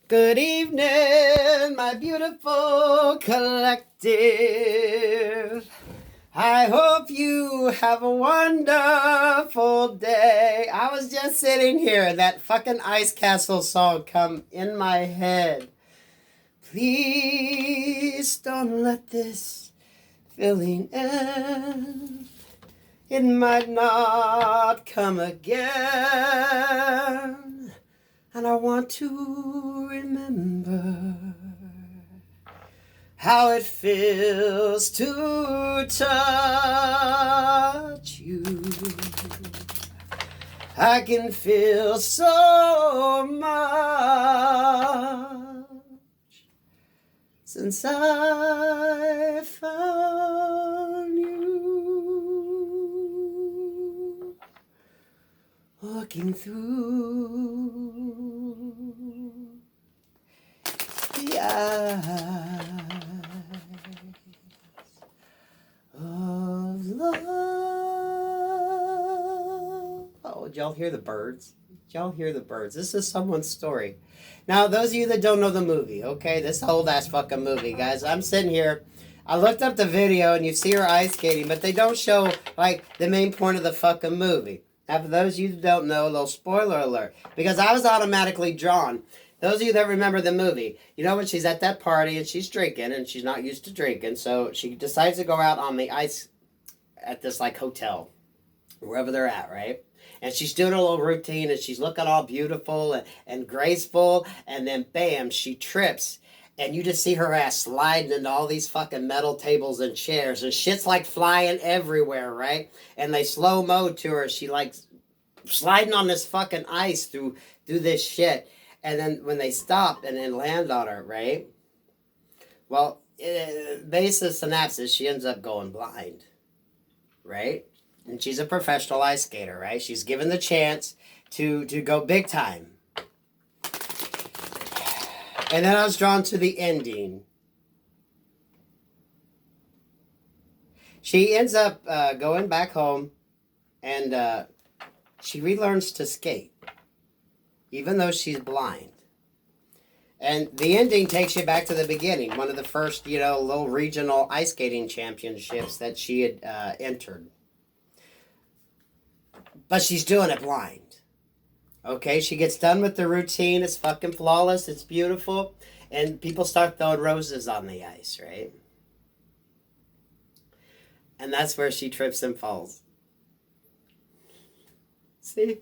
Good evening, my beautiful collective. I hope you have a wonderful day. I was just sitting here, that fucking Ice Castle song come in my head. Please don't let this feeling end. It might not come again. And I want to remember how it feels to touch you. I can feel so much since I found you. Walking through the eyes of love. Oh, did y'all hear the birds? Did y'all hear the birds? This is someone's story. Now, those of you that don't know the movie, okay, this old ass fucking movie, guys. I'm sitting here. I looked up the video and you see her ice skating, but they don't show like the main point of the fucking movie. Now, for those of you who don't know, a little spoiler alert, because I was automatically drawn. Those of you that remember the movie, you know when she's at that party and she's drinking and she's not used to drinking, so she decides to go out on the ice at this like hotel, wherever they're at, right? And she's doing a little routine and she's looking all beautiful and graceful, and then bam, she trips. And you just see her ass sliding into all these fucking metal tables and chairs, and shit's like flying everywhere, right? And they slow-mo to her. She like sliding on this fucking ice through this shit. And then when they stop and then land on her, right? Well, basis synapses, she ends up going blind, right? And she's a professional ice skater, right? She's given the chance to go big time. And then I was drawn to the ending. She ends up going back home, and she relearns to skate, even though she's blind. And the ending takes you back to the beginning, one of the first, little regional ice skating championships that she had entered. But she's doing it blind. Okay, she gets done with the routine. It's fucking flawless. It's beautiful. And people start throwing roses on the ice, right? And that's where she trips and falls. See?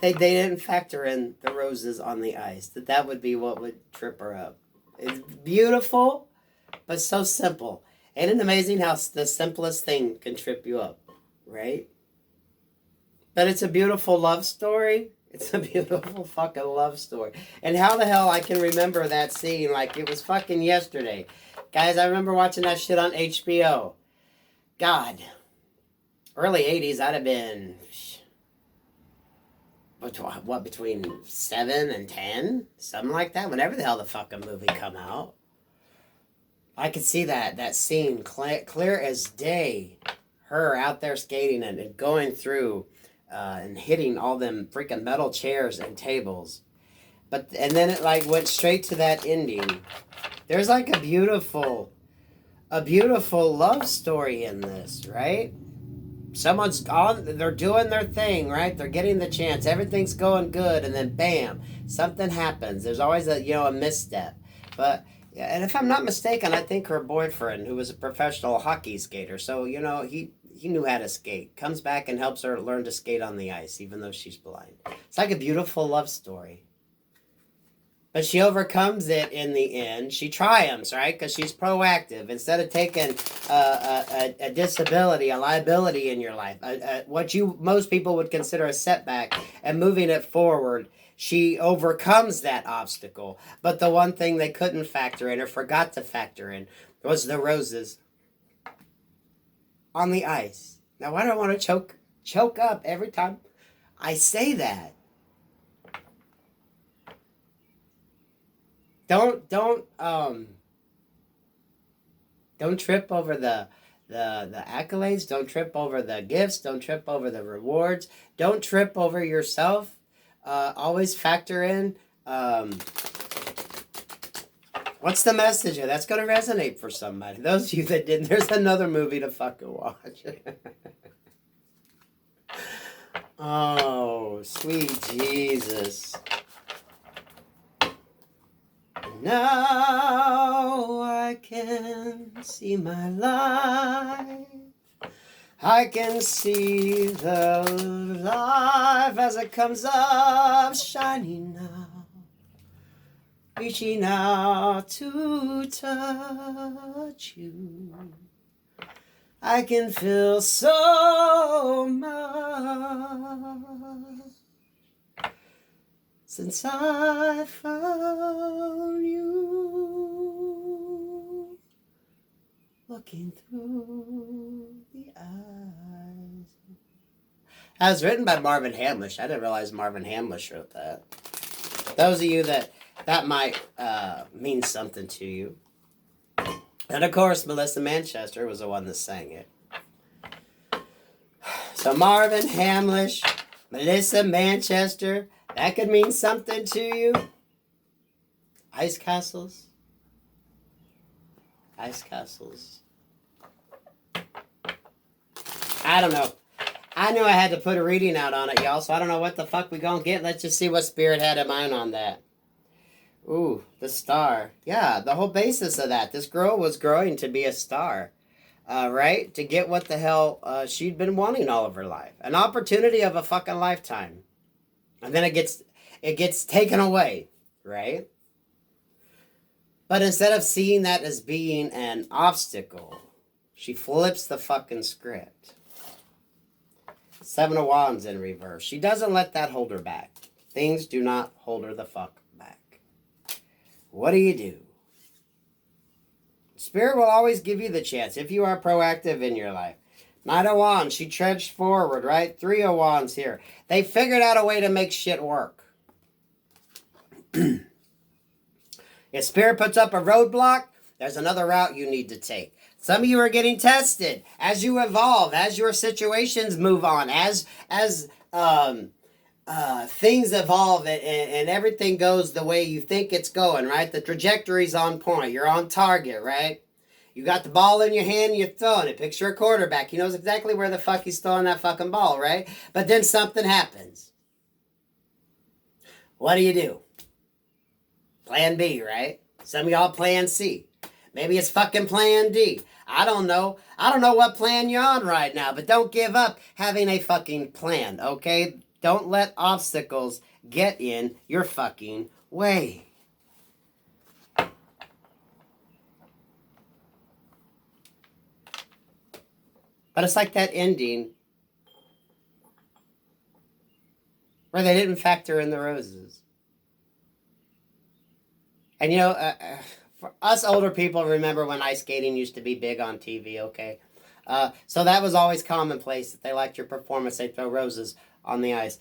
They didn't factor in the roses on the ice. That would be what would trip her up. It's beautiful, but so simple. Ain't it amazing how the simplest thing can trip you up, right? But it's a beautiful love story. It's a beautiful fucking love story. And how the hell I can remember that scene like it was fucking yesterday. Guys, I remember watching that shit on HBO. God. Early 80s, I'd have been... What, between 7 and 10? Something like that. Whenever the hell the fucking movie come out. I could see that scene clear as day. Her out there skating and going through... and hitting all them freaking metal chairs and tables. And then it like went straight to that ending. There's like a beautiful love story in this, right? Someone's on, they're doing their thing, right? They're getting the chance. Everything's going good, and then bam, something happens. There's always a misstep. But and if I'm not mistaken, I think her boyfriend, who was a professional hockey skater, so he knew how to skate, comes back and helps her learn to skate on the ice, even though she's blind. It's like a beautiful love story. But she overcomes it in the end. She triumphs, right? Because she's proactive. Instead of taking a disability, a liability in your life, what most people would consider a setback, and moving it forward, she overcomes that obstacle. But the one thing they couldn't factor in or forgot to factor in was the roses on the ice. Now, I don't want to choke up every time I say that. Don't trip over the accolades. Don't trip over the gifts. Don't trip over the rewards. Don't trip over yourself. always factor in what's the message here? That's going to resonate for somebody. Those of you that didn't, there's another movie to fucking watch. Oh, sweet Jesus. Now I can see my life. I can see the life as it comes up, shining now, reaching out to touch you. I can feel so much since I found you, looking through the eyes. That was written by Marvin Hamlish. I didn't realize Marvin Hamlish wrote that. Those of you that might mean something to you. And of course, Melissa Manchester was the one that sang it. So Marvin Hamlish, Melissa Manchester, that could mean something to you. Ice castles. Ice castles. I don't know. I knew I had to put a reading out on it, y'all, so I don't know what the fuck we gonna get. Let's just see what Spirit had in mind on that. Ooh, the star. Yeah, the whole basis of that. This girl was growing to be a star, right? To get what the hell she'd been wanting all of her life. An opportunity of a fucking lifetime. And then it gets taken away, right? But instead of seeing that as being an obstacle, she flips the fucking script. Seven of Wands in reverse. She doesn't let that hold her back. Things do not hold her the fuck back. What do? Spirit will always give you the chance if you are proactive in your life. Knight of Wands, she trudged forward, right? Three of Wands here. They figured out a way to make shit work. If Spirit puts up a roadblock, there's another route you need to take. Some of you are getting tested as you evolve, as your situations move on, as things evolve and everything goes the way you think it's going, right? The trajectory's on point. You're on target, right? You got the ball in your hand and you're throwing it. Picture a quarterback. He knows exactly where the fuck he's throwing that fucking ball, right? But then something happens. What do? Plan B, right? Some of y'all plan C. Maybe it's fucking plan D. I don't know. I don't know what plan you're on right now, but don't give up having a fucking plan, okay? Don't let obstacles get in your fucking way. But it's like that ending where they didn't factor in the roses. And you know, for us older people, remember when ice skating used to be big on TV, okay? So that was always commonplace. If they liked your performance, they'd throw roses on the ice.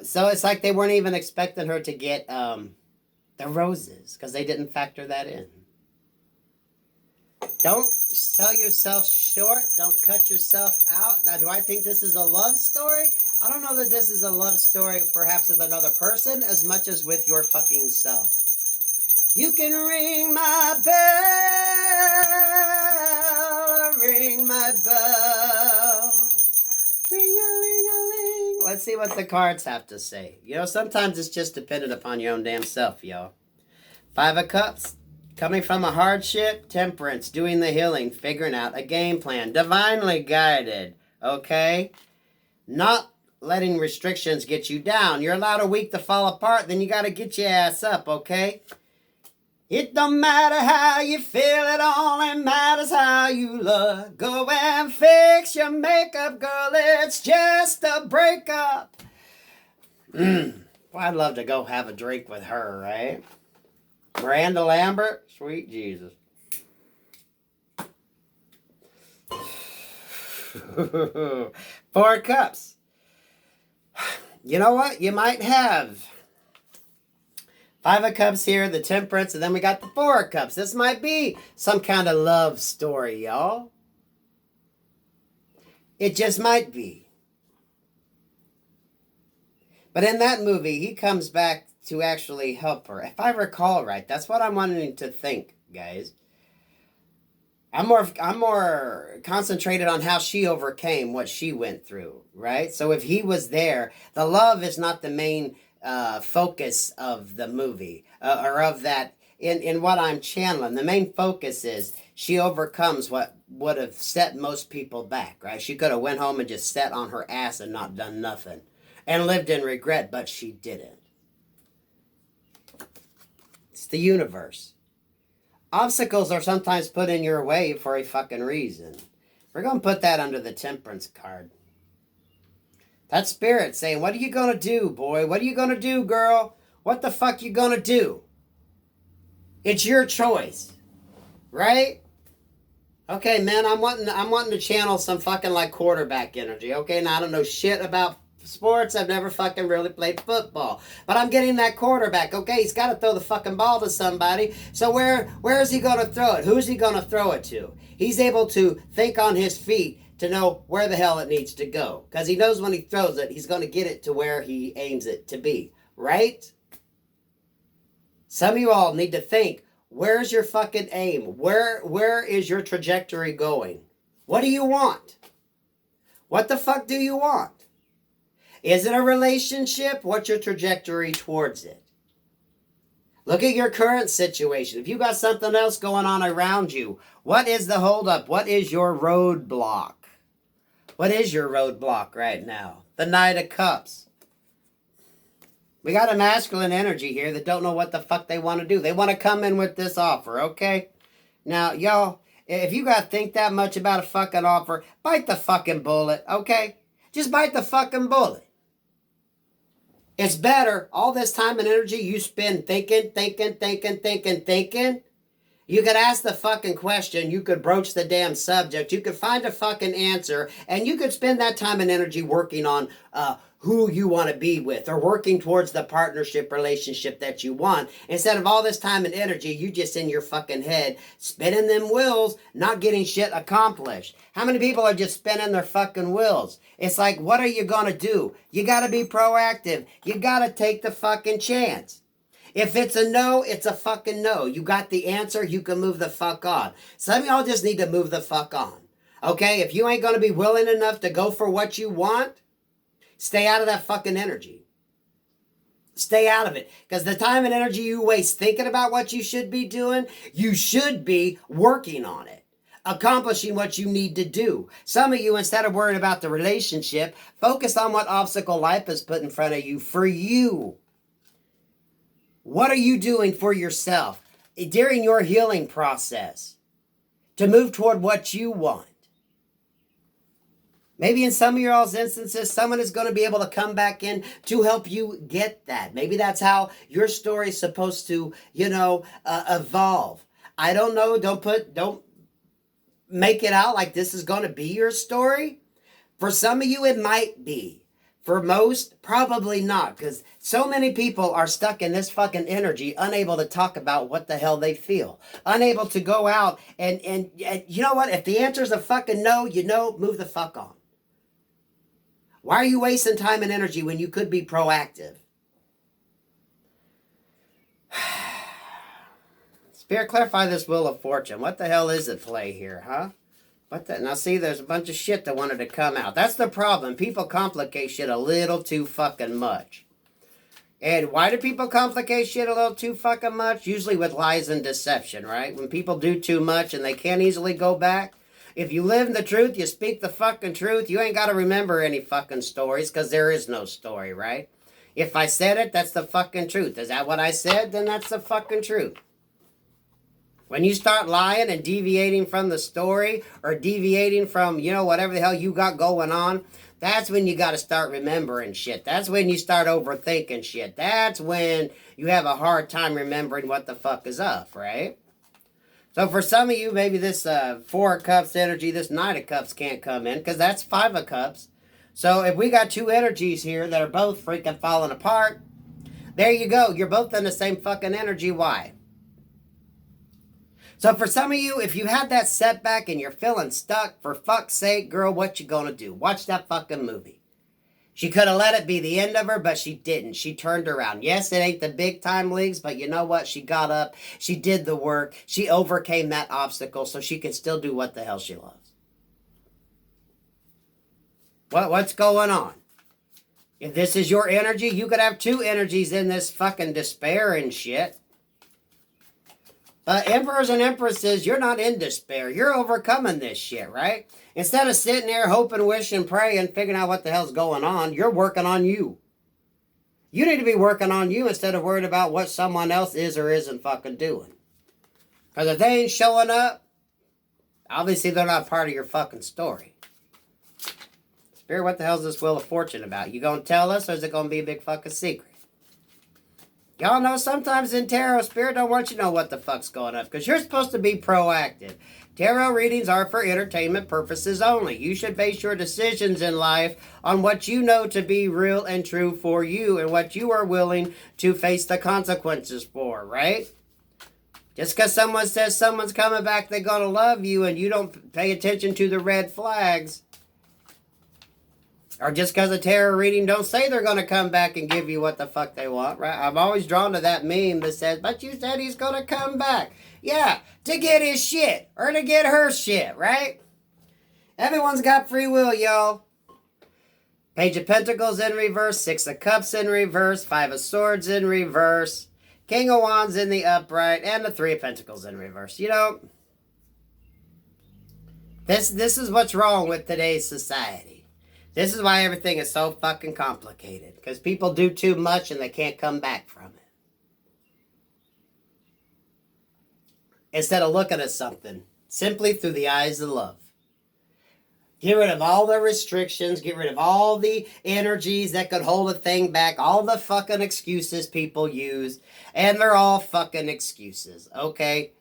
So it's like they weren't even expecting her to get the roses because they didn't factor that in. Don't sell yourself short. Don't cut yourself out. Now, do I think this is a love story? I don't know that this is a love story perhaps with another person as much as with your fucking self. You can ring my bell, ring my bell, ring-a-ling-a-ling. Let's see what the cards have to say. You know, sometimes it's just dependent upon your own damn self, y'all. Five of Cups, coming from a hardship, Temperance, doing the healing, figuring out a game plan, divinely guided, okay? Not letting restrictions get you down. You're allowed a week to fall apart, then you got to get your ass up, okay? It don't matter how you feel, it only matters how you look. Go and fix your makeup, girl, it's just a breakup. Well, I'd love to go have a drink with her, right? Miranda Lambert, sweet Jesus. Four of Cups. You know what? You might have Five of Cups here, the Temperance, and then we got the Four of Cups. This might be some kind of love story, y'all. It just might be. But in that movie, he comes back to actually help her. If I recall right, that's what I'm wanting to think, guys. I'm more concentrated on how she overcame what she went through, right? So if he was there, the love is not the main focus of the movie or of that in what I'm channeling. The main focus is she overcomes what would have set most people back, right? She could have went home and just sat on her ass and not done nothing and lived in regret, but she didn't. It's the universe. Obstacles are sometimes put in your way for a fucking reason. We're going to put that under the temperance card. That's spirit saying, what are you going to do, boy? What are you going to do, girl? What the fuck you going to do? It's your choice. Right? Okay, man, I'm wanting to channel some fucking like quarterback energy. Okay, now I don't know shit about sports. I've never fucking really played football. But I'm getting that quarterback. Okay, he's got to throw the fucking ball to somebody. So where is he going to throw it? Who's he going to throw it to? He's able to think on his feet to know where the hell it needs to go. Because he knows when he throws it, he's going to get it to where he aims it to be. Right? Some of you all need to think, where's your fucking aim? Where is your trajectory going? What do you want? What the fuck do you want? Is it a relationship? What's your trajectory towards it? Look at your current situation. If you got something else going on around you, what is the holdup? What is your roadblock? What is your roadblock right now? The Knight of Cups. We got a masculine energy here that don't know what the fuck they want to do. They want to come in with this offer, okay? Now, y'all, if you got to think that much about a fucking offer, bite the fucking bullet, okay? Just bite the fucking bullet. It's better, all this time and energy you spend thinking. You could ask the fucking question, you could broach the damn subject, you could find a fucking answer, and you could spend that time and energy working on who you want to be with or working towards the partnership relationship that you want. Instead of all this time and energy, you just in your fucking head spinning them wheels, not getting shit accomplished. How many people are just spinning their fucking wheels? It's like, what are you going to do? You got to be proactive. You got to take the fucking chance. If it's a no, it's a fucking no. You got the answer, you can move the fuck on. Some of y'all just need to move the fuck on. Okay? If you ain't going to be willing enough to go for what you want, stay out of that fucking energy. Stay out of it. Because the time and energy you waste thinking about what you should be doing, you should be working on it. Accomplishing what you need to do. Some of you, instead of worrying about the relationship, focus on what obstacle life has put in front of you for you. What are you doing for yourself during your healing process to move toward what you want? Maybe in some of your all's instances, someone is going to be able to come back in to help you get that. Maybe that's how your story is supposed to, evolve. I don't know. Don't make it out like this is going to be your story. For some of you, it might be. For most, probably not, because so many people are stuck in this fucking energy, unable to talk about what the hell they feel. Unable to go out and you know what? If the answer is a fucking no, move the fuck on. Why are you wasting time and energy when you could be proactive? Spirit, clarify this Wheel of Fortune. What the hell is at play here, huh? Now see, there's a bunch of shit that wanted to come out. That's the problem. People complicate shit a little too fucking much. And why do people complicate shit a little too fucking much? Usually with lies and deception, right? When people do too much and they can't easily go back. If you live in the truth, you speak the fucking truth, you ain't got to remember any fucking stories because there is no story, right? If I said it, that's the fucking truth. Is that what I said? Then that's the fucking truth. When you start lying and deviating from the story or deviating from, whatever the hell you got going on, that's when you got to start remembering shit. That's when you start overthinking shit. That's when you have a hard time remembering what the fuck is up, right? So for some of you, maybe this Four of Cups energy, this Knight of Cups can't come in because that's Five of Cups. So if we got two energies here that are both freaking falling apart, there you go. You're both in the same fucking energy. Why? So for some of you, if you had that setback and you're feeling stuck, for fuck's sake, girl, what you gonna do? Watch that fucking movie. She could have let it be the end of her, but she didn't. She turned around. Yes, it ain't the big time leagues, but you know what? She got up. She did the work. She overcame that obstacle so she can still do what the hell she loves. What's going on? If this is your energy, you could have two energies in this fucking despair and shit. But emperors and empresses, you're not in despair. You're overcoming this shit, right? Instead of sitting there hoping, wishing, praying, figuring out what the hell's going on, you're working on you. You need to be working on you instead of worried about what someone else is or isn't fucking doing. Because if they ain't showing up, obviously they're not part of your fucking story. Spirit, what the hell's this Wheel of Fortune about? You gonna tell us, or is it gonna be a big fucking secret? Y'all know sometimes in tarot, Spirit don't want you to know what the fuck's going on, because you're supposed to be proactive. Tarot readings are for entertainment purposes only. You should base your decisions in life on what you know to be real and true for you and what you are willing to face the consequences for, right? Just because someone says someone's coming back, they're going to love you, and you don't pay attention to the red flags, or just because a tarot reading don't say they're going to come back and give you what the fuck they want, right? I'm always drawn to that meme that says, but you said he's going to come back. Yeah, to get his shit, or to get her shit, right? Everyone's got free will, y'all. Page of Pentacles in reverse, Six of Cups in reverse, Five of Swords in reverse, King of Wands in the upright, and the Three of Pentacles in reverse. You know, this is what's wrong with today's society. This is why everything is so fucking complicated. Because people do too much and they can't come back from it. Instead of looking at something simply through the eyes of love. Get rid of all the restrictions. Get rid of all the energies that could hold a thing back. All the fucking excuses people use. And they're all fucking excuses, okay?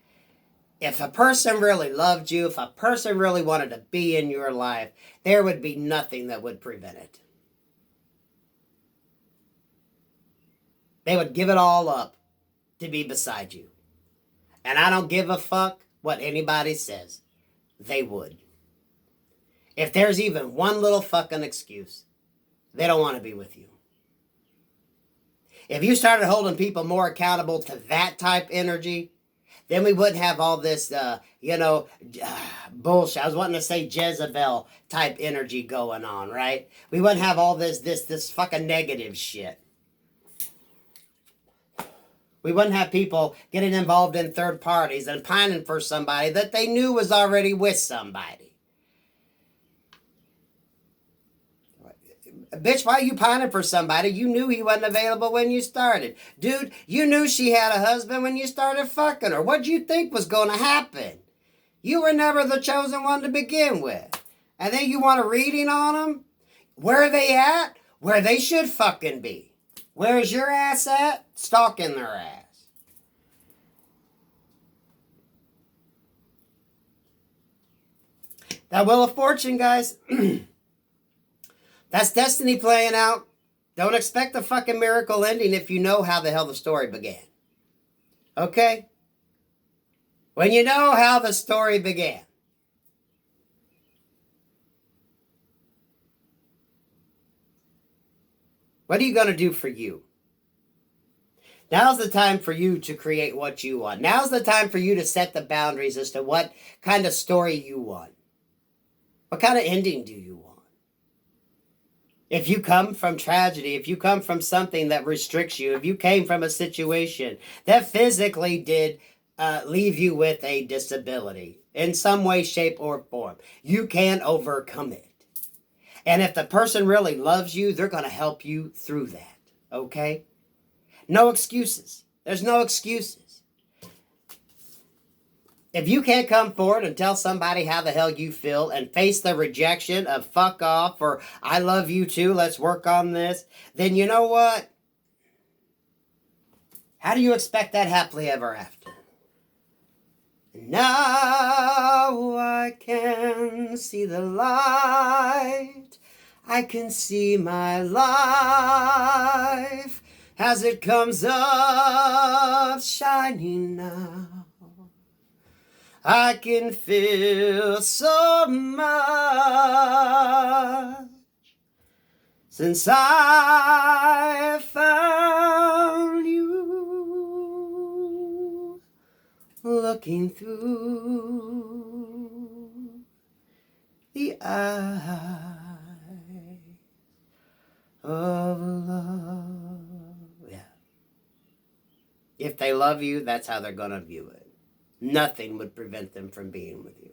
If a person really loved you, if a person really wanted to be in your life, there would be nothing that would prevent it. They would give it all up to be beside you. And I don't give a fuck what anybody says. They would. If there's even one little fucking excuse, they don't want to be with you. If you started holding people more accountable to that type energy, then we wouldn't have all this, bullshit. I was wanting to say Jezebel type energy going on, right? We wouldn't have all this fucking negative shit. We wouldn't have people getting involved in third parties and pining for somebody that they knew was already with somebody. Bitch, why are you pining for somebody? You knew he wasn't available when you started. Dude, you knew she had a husband when you started fucking her. What'd you think was going to happen? You were never the chosen one to begin with. And then you want a reading on them? Where are they at? Where they should fucking be. Where's your ass at? Stalking their ass. That Wheel of Fortune, guys. That's destiny playing out. Don't expect a fucking miracle ending if you know how the hell the story began. Okay? When you know how the story began. What are you going to do for you? Now's the time for you to create what you want. Now's the time for you to set the boundaries as to what kind of story you want. What kind of ending do you want? If you come from tragedy, if you come from something that restricts you, if you came from a situation that physically did leave you with a disability in some way, shape, or form, you can overcome it. And if the person really loves you, they're going to help you through that, okay? No excuses. There's no excuses. If you can't come forward and tell somebody how the hell you feel and face the rejection of fuck off or I love you too, let's work on this, then you know what? How do you expect that happily ever after? Now I can see the light. I can see my life as it comes up shining now. I can feel so much Since I found you, looking through the eye of love. Yeah. If they love you, that's how they're going to view it. Nothing would prevent them from being with you.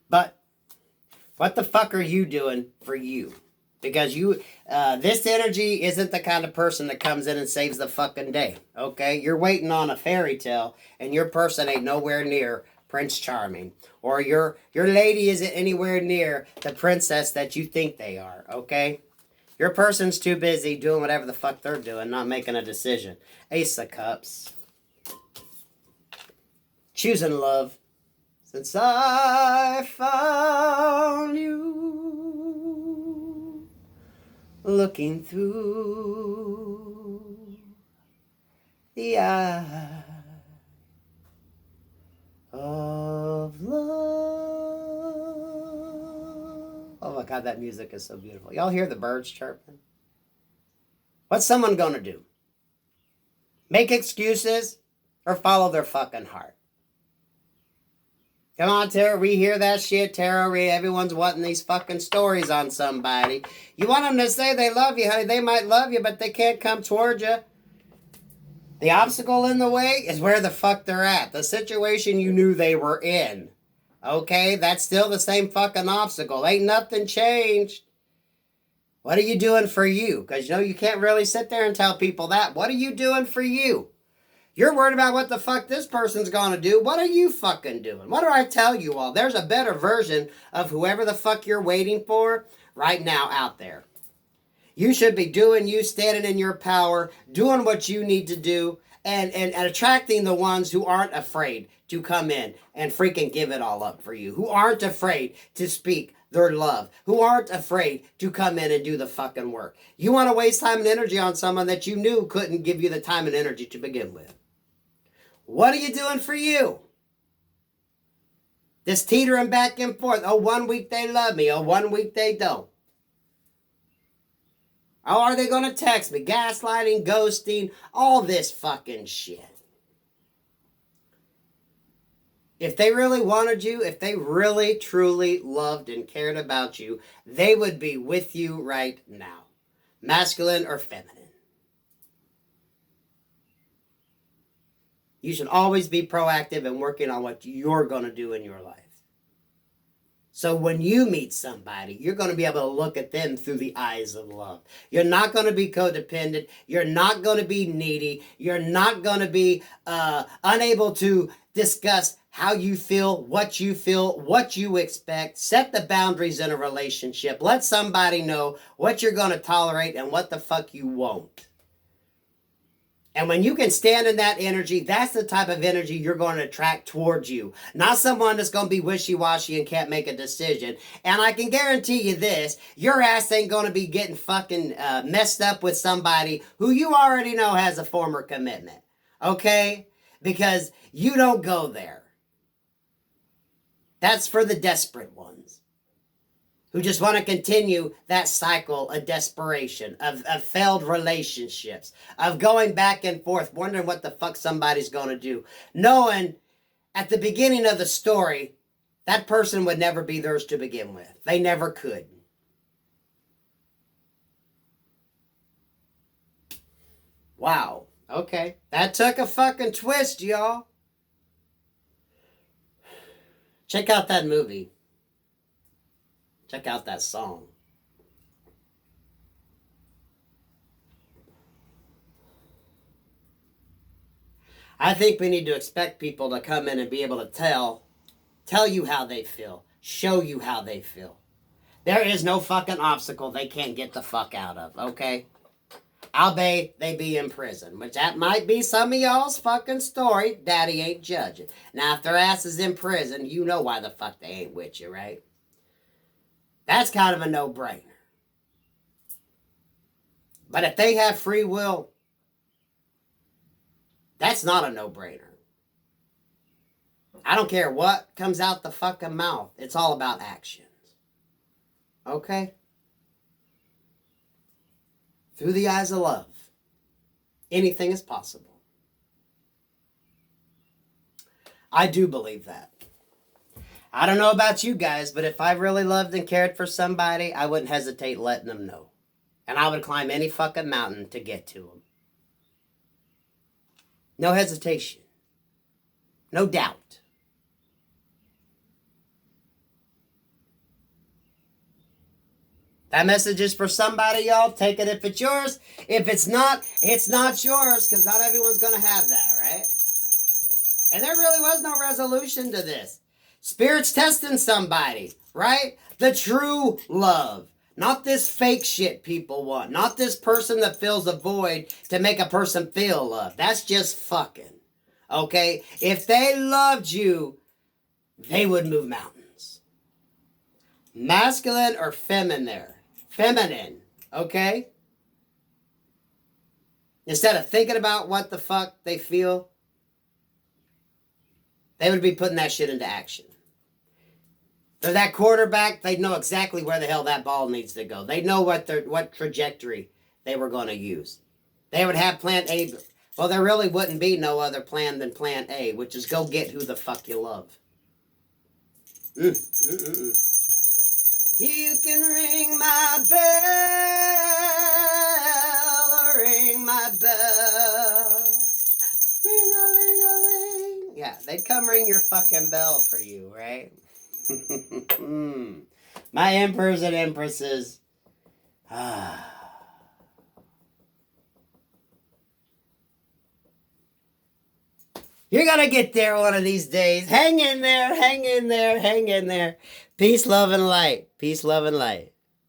But what the fuck are you doing for you? Because this energy isn't the kind of person that comes in and saves the fucking day. Okay? You're waiting on a fairy tale, and your person ain't nowhere near Prince Charming. Or your lady isn't anywhere near the princess that you think they are. Okay? Your person's too busy doing whatever the fuck they're doing, not making a decision. Ace of Cups. Choosing love. Since I found you, looking through the eye of love. Oh my God, that music is so beautiful. Y'all hear the birds chirping? What's someone gonna do? Make excuses or follow their fucking heart? Come on, Tarot, we hear that shit, Tarot. Everyone's wanting these fucking stories on somebody. You want them to say they love you, honey. They might love you, but they can't come toward you. The obstacle in the way is where the fuck they're at. The situation you knew they were in. Okay? That's still the same fucking obstacle. Ain't nothing changed. What are you doing for you? Because, you can't really sit there and tell people that. What are you doing for you? You're worried about what the fuck this person's gonna do. What are you fucking doing? What do I tell you all? There's a better version of whoever the fuck you're waiting for right now out there. You should be doing you, standing in your power, doing what you need to do, and attracting the ones who aren't afraid to come in and freaking give it all up for you. Who aren't afraid to speak their love. Who aren't afraid to come in and do the fucking work. You want to waste time and energy on someone that you knew couldn't give you the time and energy to begin with. What are you doing for you? This teetering back and forth. Oh, 1 week they love me. Oh, 1 week they don't. Oh, are they going to text me? Gaslighting, ghosting, all this fucking shit. If they really wanted you, if they really, truly loved and cared about you, they would be with you right now. Masculine or feminine. You should always be proactive and working on what you're going to do in your life. So when you meet somebody, you're going to be able to look at them through the eyes of love. You're not going to be codependent. You're not going to be needy. You're not going to be unable to discuss how you feel, what you expect. Set the boundaries in a relationship. Let somebody know what you're going to tolerate and what the fuck you won't. And when you can stand in that energy, that's the type of energy you're going to attract towards you. Not someone that's going to be wishy-washy and can't make a decision. And I can guarantee you this, your ass ain't going to be getting fucking messed up with somebody who you already know has a former commitment. Okay? Because you don't go there. That's for the desperate ones. Who just want to continue that cycle of desperation, of failed relationships, of going back and forth, wondering what the fuck somebody's going to do. Knowing at the beginning of the story, that person would never be theirs to begin with. They never could. Wow. Okay. That took a fucking twist, y'all. Check out that movie. Check out that song. I think we need to expect people to come in and be able to tell you how they feel, show you how they feel. There is no fucking obstacle they can't get the fuck out of, okay? Albeit they be in prison, which that might be some of y'all's fucking story. Daddy ain't judging. Now, if their ass is in prison, you know why the fuck they ain't with you, right? That's kind of a no-brainer. But if they have free will, that's not a no-brainer. I don't care what comes out the fucking mouth. It's all about actions. Okay? Through the eyes of love, anything is possible. I do believe that. I don't know about you guys, but if I really loved and cared for somebody, I wouldn't hesitate letting them know. And I would climb any fucking mountain to get to them. No hesitation. No doubt. That message is for somebody, y'all. Take it if it's yours. If it's not yours, because not everyone's going to have that, right? And there really was no resolution to this. Spirit's testing somebody, right? The true love. Not this fake shit people want. Not this person that fills a void to make a person feel love. That's just fucking. Okay? If they loved you, they would move mountains. Masculine or feminine? Feminine. Okay? Instead of thinking about what the fuck they feel, they would be putting that shit into action. They're that quarterback, they know exactly where the hell that ball needs to go. They know what trajectory they were going to use. They would have plan A. Well, there really wouldn't be no other plan than plan A, which is go get who the fuck you love. You can ring my bell, ring my bell. Ring-a-ling-a-ling. Yeah, they'd come ring your fucking bell for you, right? My emperors and empresses. You're gonna get there one of these days. Hang in there, hang in there, hang in there. Peace, love, and light. Peace, love, and light.